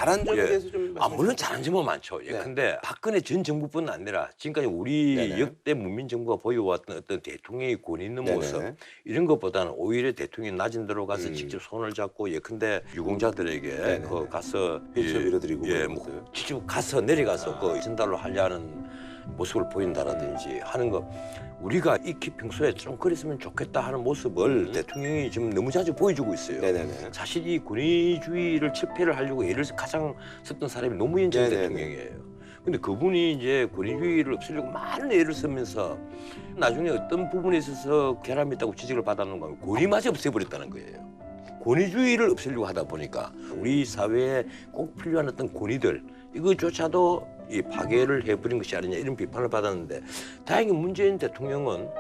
잘한 점에 예. 대해서 좀 말씀해 물론 주세요. 잘한 점은 많죠. 예. 네. 근데 박근혜 전 정부뿐 아니라 지금까지 우리 네네. 역대 문민정부가 보여왔던 어떤 대통령의 권위 있는 네네. 모습 이런 것보다는 오히려 대통령이 낮은 데로 가서 직접 손을 잡고 예컨대 유공자들에게 네네네. 그 가서 휠체어 밀어드리고 예, 그런 뭐 것들. 직접 가서 내려가서 그 전달을 하려는 모습을 보인다라든지 하는 거 우리가 익히 평소에 좀 그랬으면 좋겠다 하는 모습을 대통령이 지금 너무 자주 보여주고 있어요. 네네네. 사실 이 권위주의를 철폐를 하려고 애를 가장 썼던 사람이 노무현 전 네네네. 대통령이에요. 근데 그분이 이제 권위주의를 없애려고 많은 애를 쓰면서 나중에 어떤 부분에 있어서 결함이 있다고 지적을 받았는 거면 권위마저 없애버렸다는 거예요. 권위주의를 없애려고 하다 보니까 우리 사회에 꼭 필요한 어떤 권위들 이거조차도 이 파괴를 해버린 것이 아니냐 이런 비판을 받았는데 다행히 문재인 대통령은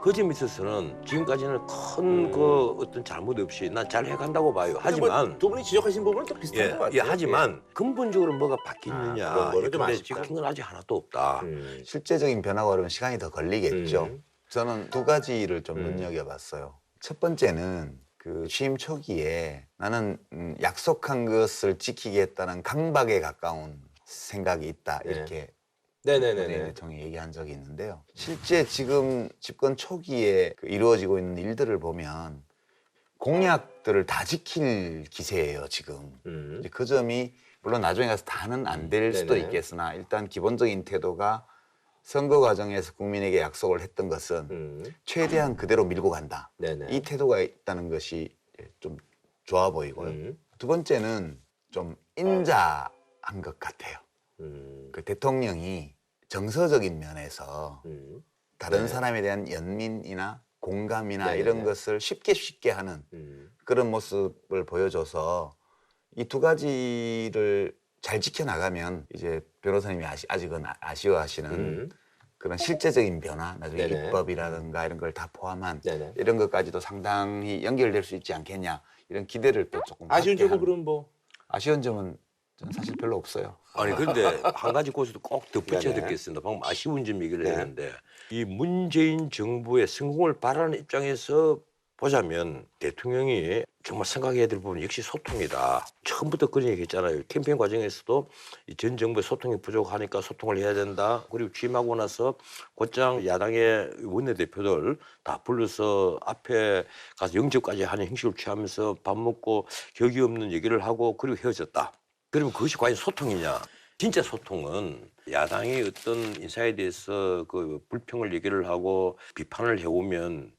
그 점에 있어서는 지금까지는 큰 그 어떤 잘못 없이 난 잘 해간다고 봐요. 하지만 두 분이 지적하신 부분은 또 비슷한 것 같아요. 하지만 근본적으로 뭐가 바뀌느냐 그런 거는 좀 근데 아쉽다. 바뀐 건 아직 하나도 없다. 실제적인 변화가 오려면 시간이 더 걸리겠죠. 음. 저는 두 가지를 좀 눈여겨봤어요. 첫 번째는 그 취임 초기에 나는 약속한 것을 지키겠다는 강박에 가까운 생각이 있다 네. 이렇게 문재인 네네네네. 대통령이 얘기한 적이 있는데요. 실제 지금 집권 초기에 그 이루어지고 있는 일들을 보면 공약들을 다 지킬 기세예요 지금. 이제 그 점이 물론 나중에 가서 다는 안 될 수도 네네. 있겠으나 일단 기본적인 태도가 선거 과정에서 국민에게 약속을 했던 것은 최대한 그대로 밀고 간다. 네네. 이 태도가 있다는 것이 좀 좋아 보이고요. 두 번째는 좀 인자한 것 같아요. 그 대통령이 정서적인 면에서 다른 사람에 대한 연민이나 공감이나 네네네. 이런 것을 쉽게 하는 그런 모습을 보여줘서 이 두 가지를 잘 지켜나가면 이제 변호사님이 아직은 아쉬워하시는 그런 실제적인 변화, 나중에 네네. 입법이라든가 이런 걸 다 포함한 네네. 이런 것까지도 상당히 연결될 수 있지 않겠냐 이런 기대를 또 조금 아쉬운 갖게 점은 하는. 그럼 뭐 아쉬운 점은 저는 사실 별로 없어요. 아니 근데 한 가지 고수도 꼭 덧붙여야 네네. 될 게 있습니다. 방금 아쉬운 점 얘기를 네. 했는데 이 문재인 정부의 성공을 바라는 입장에서 보자면 대통령이 정말 생각해야 될 부분은 역시 소통이다. 처음부터 그런 얘기 했잖아요. 캠페인 과정에서도 이 전 정부의 소통이 부족하니까 소통을 해야 된다. 그리고 취임하고 나서 곧장 야당의 원내대표들 다 불러서 앞에 가서 영접까지 하는 형식을 취하면서 밥 먹고 격이 없는 얘기를 하고 그리고 헤어졌다. 그러면 그것이 과연 소통이냐? 진짜 소통은 야당이 어떤 인사에 대해서 그 불평을 얘기를 하고 비판을 해오면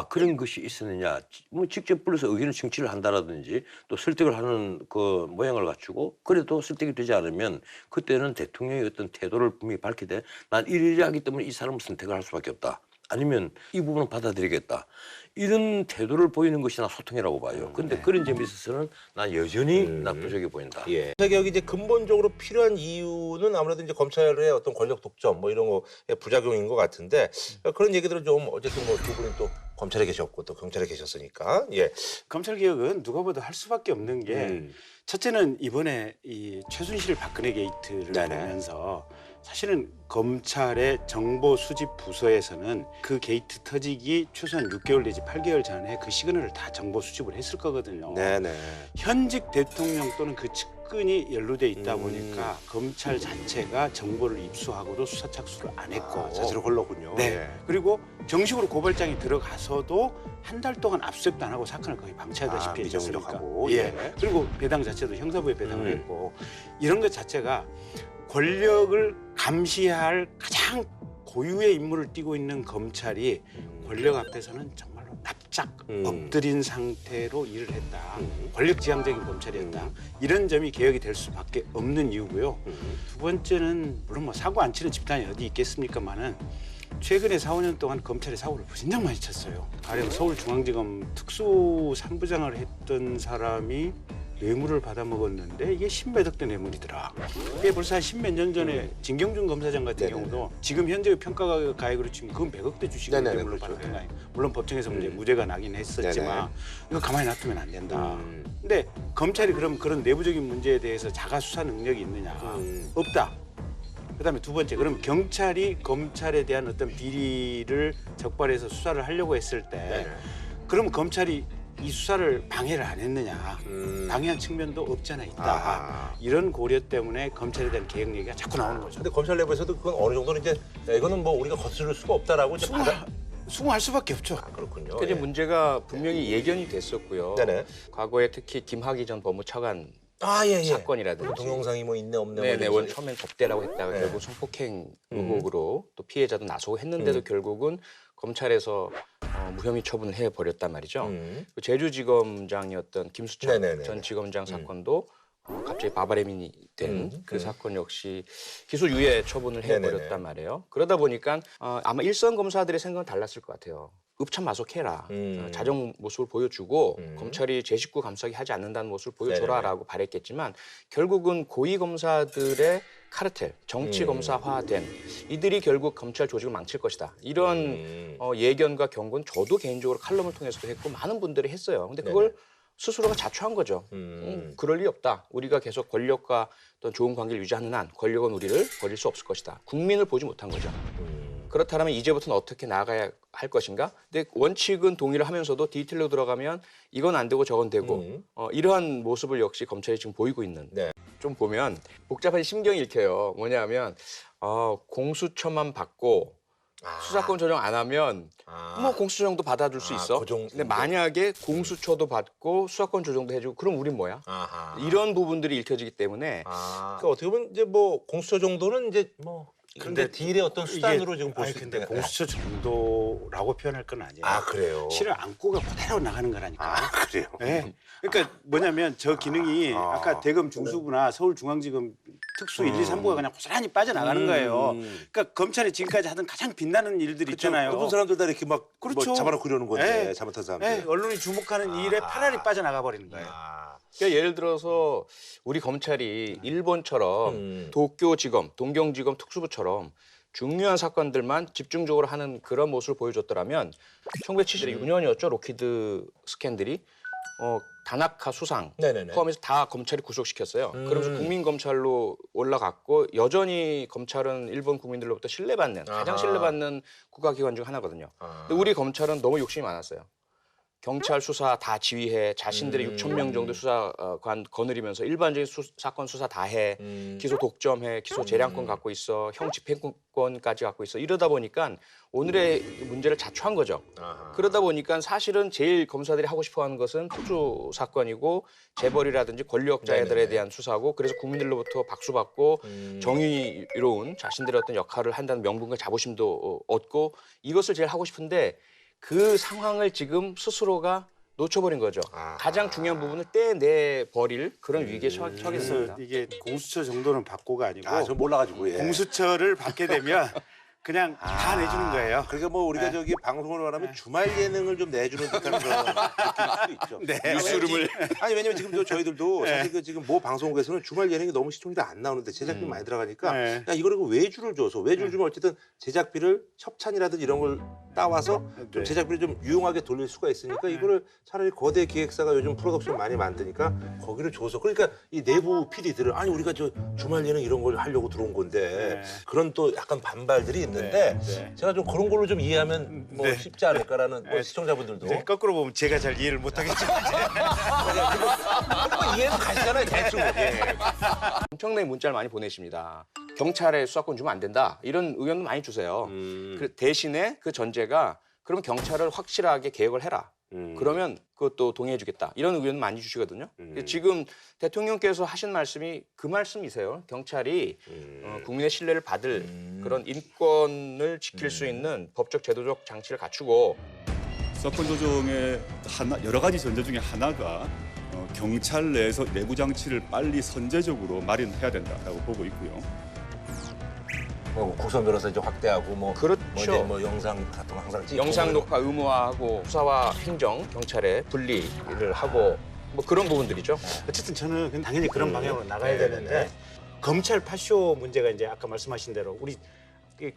그런 것이 있었느냐? 뭐 직접 불러서 의견을 청취를 한다라든지 또 설득을 하는 그 모양을 갖추고 그래도 설득이 되지 않으면 그때는 대통령의 어떤 태도를 분명히 밝히되 난 이러하기 때문에 이 사람을 선택을 할 수밖에 없다. 아니면 이 부분은 받아들이겠다. 이런 태도를 보이는 것이 나 소통이라고 봐요. 근데 그런 점에 있어서는 난 여전히 나쁘게 보인다. 예. 개혁이 이제 근본적으로 필요한 이유는 아무래도 이제 검찰의 어떤 권력 독점 뭐 이런 거의 부작용인 것 같은데 그런 얘기들은 좀 어쨌든 뭐 두 분이 또 검찰에 계셨고 또 경찰에 계셨으니까 예. 검찰 개혁은 누가 봐도 할 수밖에 없는 게 첫째는 이번에 이 최순실 박근혜 게이트를 네네. 보면서 사실은 검찰의 정보 수집 부서에서는 그 게이트 터지기 최소한 6개월 내지 8개월 전에 그 시그널을 다 정보 수집을 했을 거거든요. 네네. 현직 대통령 또는 그 측근이 연루돼 있다 보니까 검찰 자체가 정보를 입수하고도 수사 착수를 안 했고 자체로 홀로군요. 네. 예. 그리고 정식으로 고발장이 들어가서도 한 달 동안 압수수색도 안 하고 사건을 거의 방치하다시피 했지 않습니까? 미정적하고 예. 예. 그리고 배당 자체도 형사부에 배당을 했고 이런 것 자체가 권력을 감시할 가장 고유의 임무를 띠고 있는 검찰이 권력 앞에서는 정말로 납작 엎드린 상태로 일을 했다. 권력지향적인 검찰이었다. 이런 점이 개혁이 될 수밖에 없는 이유고요. 두 번째는 물론 뭐 사고 안 치는 집단이 어디 있겠습니까마는 최근에 4, 5년 동안 검찰이 사고를 진짜 많이 쳤어요. 가령 서울중앙지검 특수 3부장을 했던 사람이 뇌물을 받아먹었는데 이게 십몇억 대 뇌물이더라. 이게 벌써 한 십몇 년 전에 진경준 검사장 같은 네네네. 경우도 지금 현재의 평가가액으로 치면 그건 100억 대 주식을 네네네, 뇌물로 그렇죠. 받았던 거 아니에요. 물론 법정에서 이제 무죄가 나긴 했었지만 이거 가만히 놔두면 안 된다. 근데 검찰이 그럼 그런 내부적인 문제에 대해서 자가 수사 능력이 있느냐? 없다. 그다음에 두 번째, 그럼 경찰이 검찰에 대한 어떤 비리를 적발해서 수사를 하려고 했을 때, 그럼 검찰이 이 수사를 방해를 안 했느냐. 방해한 측면도 없지 않아 있다. 이런 고려 때문에 검찰에 대한 개혁 얘기가 자꾸 나오는 거죠. 근데 검찰 내부에서도 그건 어느 정도는 이제 야, 이거는 뭐 우리가 거스를 수가 없다라고 이제 수긍할 수밖에 없죠. 그렇군요. 그게 예. 문제가 분명히 예견이 됐었고요. 네네. 과거에 특히 김학의 전 법무차관 예. 사건이라든지 동영상이 뭐 있네 없네. 네네 뭐 원 이런 처음엔 접대라고 했다가 네. 결국 성폭행 의혹으로 또 피해자도 나서고 했는데도 결국은 검찰에서 무혐의 처분을 해버렸단 말이죠. 그 제주지검장이었던 김수찬 네네네. 전 지검장 사건도 갑자기 바바레민이 된 그 사건 역시 기소 유예 처분을 해버렸단 네네네. 말이에요. 그러다 보니까 아마 일선 검사들의 생각은 달랐을 것 같아요. 읍참마속해라. 자정 모습을 보여주고 검찰이 제 식구 감싸기 하지 않는다는 모습을 보여줘라라고 바랬겠지만 결국은 고위 검사들의 카르텔, 정치 검사화된 이들이 결국 검찰 조직을 망칠 것이다. 이런 예견과 경고는 저도 개인적으로 칼럼을 통해서도 했고 많은 분들이 했어요. 근데 그걸 스스로가 자초한 거죠. 그럴 리 없다. 우리가 계속 권력과 어떤 좋은 관계를 유지하는 한 권력은 우리를 버릴 수 없을 것이다. 국민을 보지 못한 거죠. 그렇다면 이제부터는 어떻게 나아가야 할 것인가? 근데 원칙은 동의를 하면서도 디테일로 들어가면 이건 안 되고 저건 되고 이러한 모습을 역시 검찰이 지금 보이고 있는. 네. 좀 보면 복잡한 심경이 읽혀요. 뭐냐면 공수처만 받고 수사권 조정 안 하면 뭐 공수처정도 받아줄 수 있어. 그 정도. 근데 만약에 공수처도 받고 수사권 조정도 해주고 그럼 우린 뭐야? 이런 부분들이 읽혀지기 때문에 그러니까 어떻게 보면 이제 뭐 공수처 정도는 이제 뭐 근데 딜의 어떤 수단으로 지금 볼 수 근데 있는데. 공수처 정도라고 표현할 건 아니에요. 그래요. 실은 안고가 그대로 나가는 거라니까. 그래요. 네. 그러니까 뭐냐면 저 기능이 아까 대검 중수부나 서울중앙지검 특수 1, 2, 3부가 그냥 고스란히 빠져나가는 거예요. 그러니까 검찰이 지금까지 하던 가장 빛나는 일들 있잖아요. 그분 사람들 다 이렇게 막 그렇죠. 뭐 잡아놓고 이러는 건데 네. 잘못한 사람들. 네, 언론이 주목하는 일에 파랄이 빠져나가 버리는 거예요. 그러니까 예를 들어서 우리 검찰이 일본처럼 도쿄지검, 동경지검 특수부처럼 중요한 사건들만 집중적으로 하는 그런 모습을 보여줬더라면 1976년이었죠. 로키드 스캔들이 다나카 수상 네네네. 포함해서 다 검찰이 구속시켰어요. 그러면서 국민검찰로 올라갔고 여전히 검찰은 일본 국민들로부터 신뢰받는 가장 신뢰받는 국가기관 중 하나거든요. 근데 우리 검찰은 너무 욕심이 많았어요. 경찰 수사 다 지휘해 자신들의 6천 명 정도 수사관 거느리면서 일반적인 사건 수사 다 해 기소 독점해 기소 재량권 갖고 있어 형 집행권까지 갖고 있어 이러다 보니까 오늘의 문제를 자초한 거죠. 그러다 보니까 사실은 제일 검사들이 하고 싶어하는 것은 특수 사건이고 재벌이라든지 권력자들에 대한 수사고 그래서 국민들로부터 박수 받고 정의로운 자신들의 어떤 역할을 한다는 명분과 자부심도 얻고 이것을 제일 하고 싶은데. 그 상황을 지금 스스로가 놓쳐버린 거죠. 가장 중요한 부분을 떼내 버릴 그런 위기에 처하게 그래서 됐습니다. 이게 공수처 정도는 받고가 아니고 저 몰라가지고. 예. 공수처를 받게 되면 그냥 다 내주는 거예요. 그러니까 뭐 우리가 저기 방송을 말하면 주말 예능을 좀 내주는 듯한 그런 느낌일 수도 있죠. 뉴스룸을. 아니 왜냐면 지금 저희들도 사실 그 지금 모 방송국에서는 주말 예능이 너무 시청률이 안 나오는데 제작비 많이 들어가니까 야 이거를 외주를 줘서 외주를 주면 어쨌든 제작비를 협찬이라든지 이런 걸 따와서 좀 제작비를 좀 유용하게 돌릴 수가 있으니까 이거를 차라리 거대 기획사가 요즘 프로덕션 많이 만드니까 거기를 줘서 그러니까 이 내부 PD들은 아니 우리가 저 주말 예능 이런 걸 하려고 들어온 건데 그런 또 약간 반발들이 있는데 제가 좀 그런 걸로 좀 이해하면 뭐 쉽지 않을까라는 뭐 시청자분들도 네, 거꾸로 보면 제가 잘 이해를 못하겠지만 뭐 이해도 가시잖아요 대충. 엄청나게 문자를 많이 보내십니다. 경찰에 수사권 주면 안 된다. 이런 의견도 많이 주세요. 그 대신에 그 전제가 그럼 경찰을 확실하게 개혁을 해라. 그러면 그것도 동의해주겠다. 이런 의견 많이 주시거든요. 지금 대통령께서 하신 말씀이 그 말씀이세요. 경찰이 국민의 신뢰를 받을 그런 인권을 지킬 수 있는 법적 제도적 장치를 갖추고 수사권 조정의 여러 가지 전제 중에 하나가 경찰 내에서 내부 장치를 빨리 선제적으로 마련해야 된다라고 보고 있고요. 뭐 국선 변호사 이제 확대하고 뭐 그렇죠. 뭐, 이제 뭐 영상 같은 거 항상 찍고 영상 뭐 녹화 의무화하고 수사와 행정, 경찰의 분리를 하고 뭐 그런 부분들이죠. 어쨌든 저는 당연히 그런 방향으로 나가야 되는데 검찰 파쇼 문제가 이제 아까 말씀하신 대로 우리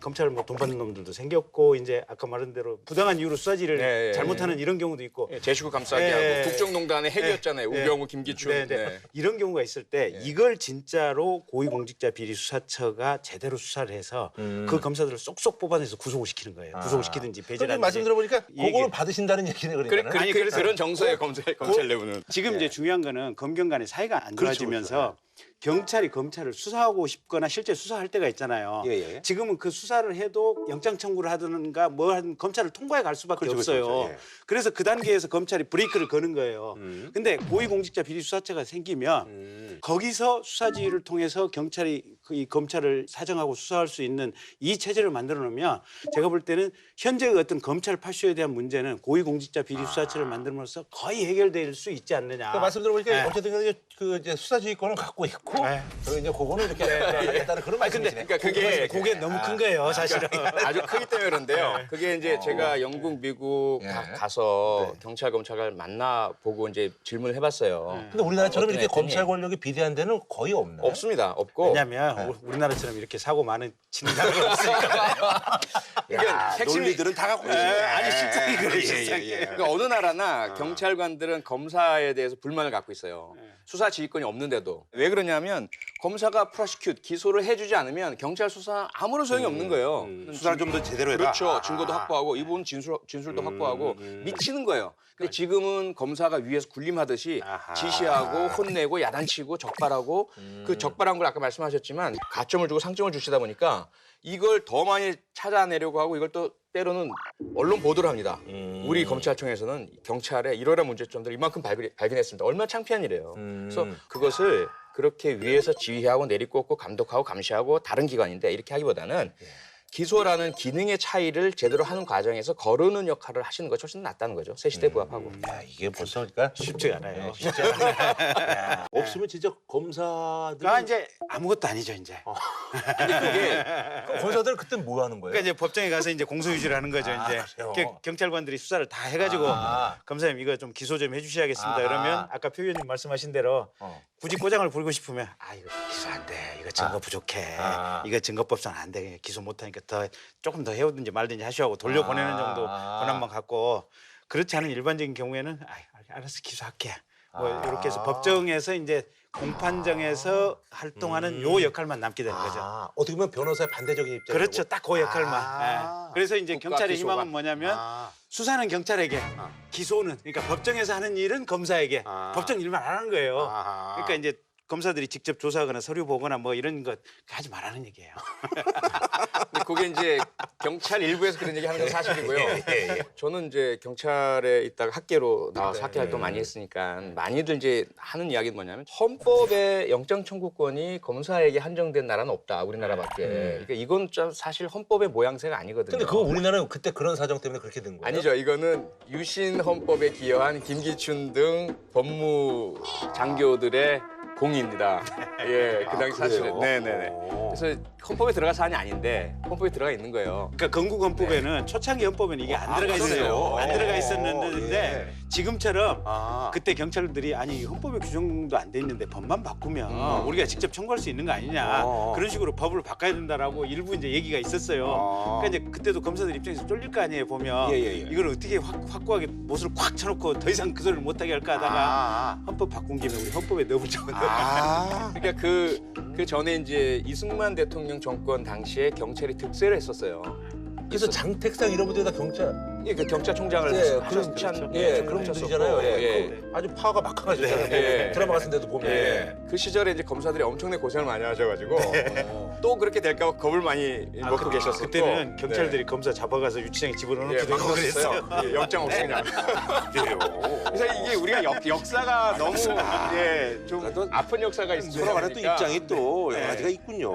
검찰 뭐 돈 받는 놈들도 생겼고 이제 아까 말한 대로 부당한 이유로 수사지를 네, 잘못하는 이런 경우도 있고 제식구 감싸기 네. 하고 국정농단의 핵이었잖아요. 네. 우병우, 김기춘. 네, 네. 네. 이런 경우가 있을 때 이걸 진짜로 고위공직자 비리 수사처가 제대로 수사를 해서 그 검사들을 쏙쏙 뽑아내서 구속을 시키는 거예요. 구속을 시키든지 그런데 배제를 말씀 하든지. 들어보니까 이 얘기. 그거는 받으신다는 얘기네 그러니까. 아니, 그래서 그런 정서예요, 검찰 내부는. 지금 이제 중요한 거는 검경 간의 사이가 안 그렇죠, 좋아지면서 경찰이 검찰을 수사하고 싶거나 실제 수사할 때가 있잖아요. 예. 지금은 그 수사를 해도 영장 청구를 하든가 뭐 하든 검찰을 통과해 갈 수밖에 없어요. 그렇죠. 예. 그래서 그 단계에서 검찰이 브레이크를 거는 거예요. 근데 고위공직자 비리수사처가 생기면 거기서 수사지휘를 통해서 경찰이 이 검찰을 사정하고 수사할 수 있는 이 체제를 만들어 놓으면 제가 볼 때는 현재의 어떤 검찰 파쇼에 대한 문제는 고위공직자 비리수사처를 만들면서 거의 해결될 수 있지 않느냐. 그러니까 말씀 들어보니까 네. 어쨌든 간에 그 이제 수사지휘권을 갖고 있고 네. 저희 이제 그거는 이렇게 하겠다는 그런 말씀이시네. 그러니까 그게 너무 큰 거예요, 사실은. 아주 크기 때문에 그런데요. 그게 이제 제가 영국, 미국 예. 가서 경찰, 검찰을 만나보고 이제 질문을 해봤어요. 근데 우리나라처럼 이렇게 어떤 검찰 애들이 권력이 비대한 데는 거의 없나요? 없습니다. 없고. 왜냐하면 우리나라처럼 이렇게 사고 많은 치는 나라가 없으니까. 그러니까 핵심이 논리들은 다 갖고 계시네. 아니 실상이 그래 실상이. 그러니까 어느 나라나 경찰관들은 검사에 대해서 불만을 갖고 있어요. 수사 지휘권이 없는데도. 왜 그러냐면 검사가 프로시큐트 기소를 해주지 않으면 경찰 수사 아무런 소용이 없는 거예요. 수사를 좀 더 제대로 해라. 그렇죠. 증거도 확보하고 이분 진술도 확보하고 미치는 거예요. 근데 지금은 검사가 위에서 군림하듯이 지시하고 혼내고 야단치고 적발하고 그 적발한 걸 아까 말씀하셨지만 가점을 주고 상점을 주시다 보니까 이걸 더 많이 찾아내려고 하고 이걸 또 때로는 언론 보도를 합니다. 우리 검찰청에서는 경찰의 이러한 문제점들을 이만큼 발견했습니다. 얼마나 창피한 일이에요. 그래서 그것을 그렇게 위에서 지휘하고 내리꽂고 감독하고 감시하고 다른 기관인데 이렇게 하기보다는 기소라는 기능의 차이를 제대로 하는 과정에서 거르는 역할을 하시는 것이 훨씬 낫다는 거죠. 새 시대에 부합하고. 야, 이게 벌써 그러니까 쉽지 않아요. 쉽지 않아요. 야, 없으면 진짜 검사들 그러니까 이제 아무것도 아니죠 이제. 검사들은 그때 뭐 하는 거예요? 그러니까 이제 법정에 가서 이제 공소유지를 하는 거죠 이제. 그래요? 경찰관들이 수사를 다 해가지고 검사님 이거 좀 기소 좀 해주셔야겠습니다. 그러면 아까 표 의원님 말씀하신 대로 굳이 꼬장을 부리고 싶으면 이거 기소 안 돼. 이거 증거 부족해. 이거 증거법상 안 돼. 기소 못하니까 더 조금 더 해오든지 말든지 하시고 돌려보내는 정도 권한만 갖고 그렇지 않은 일반적인 경우에는 알았어 기소할게. 뭐 이렇게 해서 법정에서 이제 공판정에서 활동하는 요 역할만 남게 되는 거죠. 어떻게 보면 변호사의 반대적인 입장. 그렇죠. 딱 그 역할만. 예. 그래서 이제 국가 경찰의 기소관. 희망은 뭐냐면 수사는 경찰에게, 기소는 그러니까 법정에서 하는 일은 검사에게, 법정 일만 안 하는 거예요. 그러니까 이제 검사들이 직접 조사하거나 서류 보거나 뭐 이런 거 하지 말라는 얘기예요. 근데 그게 이제 경찰 일부에서 그런 얘기 하는 건 사실이고요. 저는 이제 경찰에 있다가 학계로 나와서 학계 활동 많이 했으니까 많이들 이제 하는 이야기는 뭐냐면 헌법에 영장 청구권이 검사에게 한정된 나라는 없다. 우리나라밖에. 그러니까 이건 좀 사실 헌법의 모양새가 아니거든요. 근데 그거 우리나라는 그때 그런 사정 때문에 그렇게 된 거예요? 아니죠. 이거는 유신 헌법에 기여한 김기춘 등 법무 장교들의 공입니다. 예, 그 당시 사실은. 네네네. 그래서 헌법에 들어갈 사안이 아닌데 헌법에 들어가 있는 거예요. 그러니까 건국 헌법에는 초창기 헌법에는 이게 안 들어가 있어요. 안 들어가 있었는데 지금처럼 그때 경찰들이 아니 헌법에 규정도 안 돼 있는데 법만 바꾸면 우리가 직접 청구할 수 있는 거 아니냐 그런 식으로 법을 바꿔야 된다라고 일부 이제 얘기가 있었어요. 그러니까 이제 그때도 검사들 입장에서 쫄릴 거 아니에요 보면 이걸 어떻게 확고하게 못을 꽉 쳐놓고 더 이상 그 소리를 못하게 할까 하다가 헌법 바꾼 김에 우리 헌법에 넣어보자고. 그러니까 그 전에 이제 이승만 대통령 정권 당시에 경찰이 득세를 했었어요. 그래서 장택상 이런 분들이 다 경찰. 예, 그 경찰총장을 네, 하셨지 않? 그런 분들이잖아요. 그 아주 파워가 막강하시잖아요. 네. 드라마 같은 데도 보면. 예. 그 시절에 이제 검사들이 엄청나게 고생을 많이 하셔가지고 또 그렇게 될까 봐 겁을 많이 먹고 계셨었고. 그때는 경찰들이 검사 잡아가서 유치장에 집어넣어놓기도 하고 그랬어요. 예, 영장 없이 그냥. 그래서 이게 우리가 역사가 너무 좀 아픈 역사가 있어요. 돌아가는 또 입장이 또 여러 네. 가지가 있군요.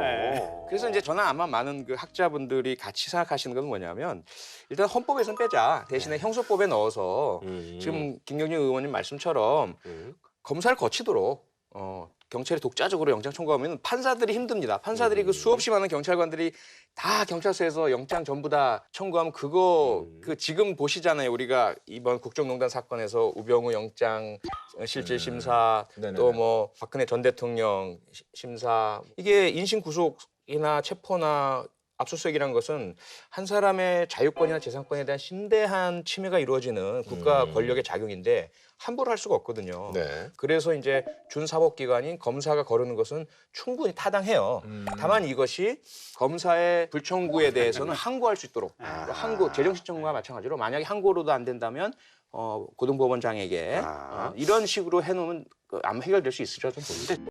그래서 이제 저는 아마 많은 그 학자분들이 같이 생각하시는 건 뭐냐면 일단 헌법에선 빼자. 대신에 형소법에 넣어서 지금 김경진 의원님 말씀처럼 검사를 거치도록 경찰이 독자적으로 영장 청구하면 판사들이 힘듭니다. 판사들이 그 수없이 많은 경찰관들이 다 경찰서에서 영장 전부 다 청구하면 그거 그 지금 보시잖아요. 우리가 이번 국정농단 사건에서 우병우 영장 실질 심사 또 뭐 박근혜 전 대통령 심사 이게 인신 구속이나 체포나 압수수색이라는 것은 한 사람의 자유권이나 재산권에 대한 심대한 침해가 이루어지는 국가 권력의 작용인데 함부로 할 수가 없거든요. 네. 그래서 이제 준사법기관인 검사가 거르는 것은 충분히 타당해요. 다만 이것이 검사의 불청구에 대해서는 항고할 수 있도록 항고 재정신청구와 마찬가지로 만약에 항고로도 안 된다면 고등법원장에게 이런 식으로 해놓으면 아마 해결될 수 있으리라 좀 봅니다.